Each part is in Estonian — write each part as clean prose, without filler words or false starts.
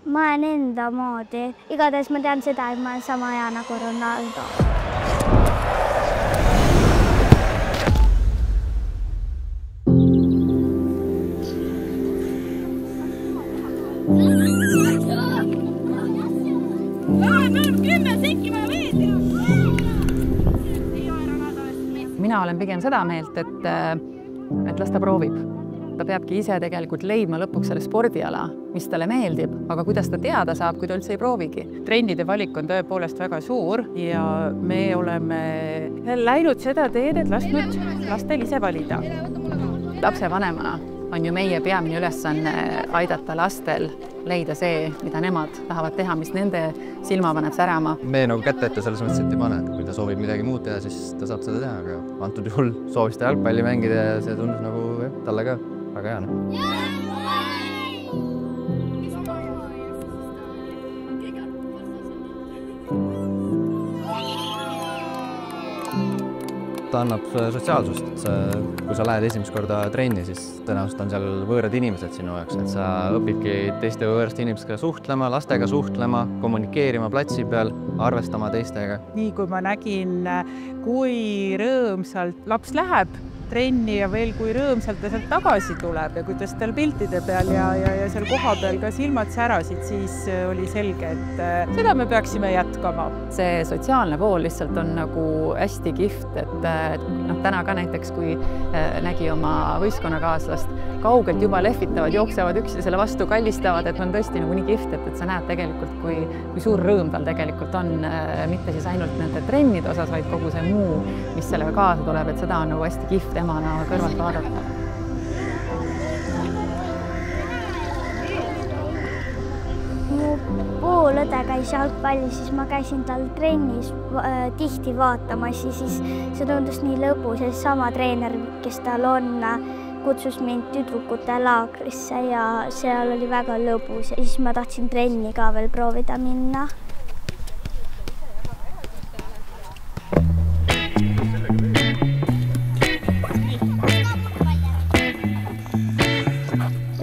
Ma olen enda moodi. Igatahes ma tean seda, et ma olen sama hea nagu Ronaldo. Mina olen pigem seda meelt, et las ta proovib. Ta peabki ise tegelikult leidma lõpuks selle spordiala, mis talle meeldib, aga kuidas ta teada saab, kui ta üldse ei proovigi. Trennide valik on tõepoolest väga suur ja me oleme läinud seda teed, et lasknud lastel ise valida. Lapsevanemana on ju meie peamine ülesanne aidata lastel leida see, mida nemad tahavad teha, mis nende silma paneb särama. Me nagu kätte ette selles mõttes, et ei pane. Kui ta soovib midagi muud teha, siis ta saab seda teha, aga antud juhul soovis ta jalgpalli mängida ja see tundus nagu talle ka väga hea. Ta annab sotsiaalsust, et kui sa lähed esimest korda trenni, siis tõenäoliselt on seal võõrad inimesed sinu jaoks, et sa õpidki teiste võõraste inimestega suhtlema, lastega suhtlema, kommunikeerima platsi peal, arvestama teistega. Nii kui ma nägin, kui rõõmsalt laps läheb trenni ja veel kui rõõmsalt ta sealt tagasi tuleb ja kuidas tal piltide peal ja seal koha peal ka silmad särasid, siis oli selge, et seda me peaksime jätkama. See sotsiaalne pool lihtsalt on nagu hästi kihvt, et täna ka näiteks, kui nägi oma võistkonnakaaslast, kaugelt juba lehvitavad, jooksevad üksteisele vastu, kallistavad, et on tõesti nagu nii kihvt, et sa näed tegelikult, kui suur rõõm tal tegelikult on, mitte siis ainult nende trennide osas, vaid kogu see muu, mis sellega kaasa tuleb, et seda on nagu hästi kihvt emana kõrvalt vaadata. Mu poolõde käis jalgpalli, siis ma käisin tal trennis tihti vaatamas ja siis see tundus nii lõbus ja sama treener, kes tal on, kutsus mind tüdrukute laagrisse ja seal oli väga lõbus ja siis ma tahtsin trenni ka veel proovida minna.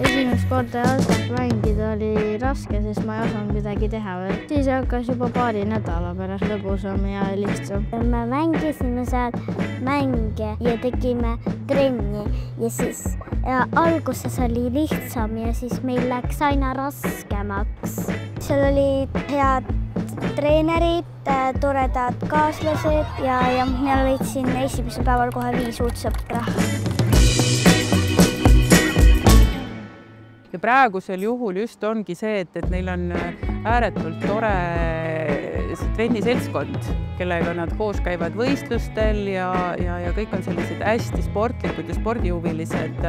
Esimest korda jalgpalli mängida oli raske, sest ma ei osanud midagi teha. Siis hakkas juba paari nädala pärast lõbusam ja lihtsam. Me mängisime seal mänge ja tegime trenni ja siis alguses oli lihtsam ja siis meil läks aina raskemaks. Seal olid head treenerid, toredad kaaslased ja mina leidsin esimesel päeval kohe 5 uut sõpra. Ja praegusel juhul just ongi see, et neil on ääretult tore trenniseltskond, kellega nad koos käivad võistlustel ja kõik on sellised hästi sportlikud ja spordihuvilised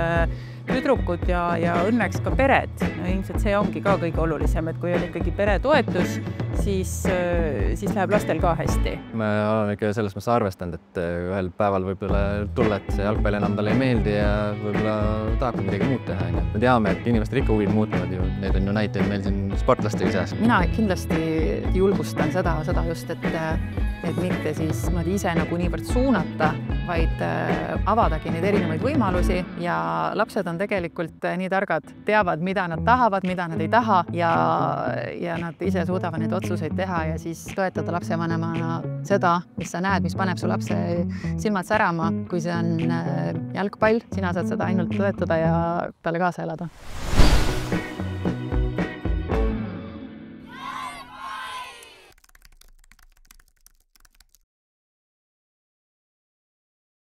tüdrukud ja õnneks ka pered. Ilmselt see ongi ka kõige olulisem, et kui on ikkagi peretoetus, siis läheb lastel ka hästi. Me oleme ikka selles mõttes arvestanud, et ühel päeval võib-olla tulla, et see jalgpall enam talle ei meeldi ja võib-olla tahab midagi muud teha. Me teame, et inimestel ikka huvid muutuvad ju. Need on ju näiteid meil siin sportlastega seas. Mina kindlasti julgustan seda just, et mitte siis ise nagu niivõrd suunata, vaid avadagi neid erinevaid võimalusi ja lapsed on tegelikult nii targad, teavad, mida nad tahavad, mida nad ei taha ja nad ise suudavad neid otsuseid teha ja siis toetada lapsevanemana seda, mis sa näed, mis paneb su lapse silmad särama, kui see on jalgpall, sina saad seda ainult toetada ja talle kaasa elada.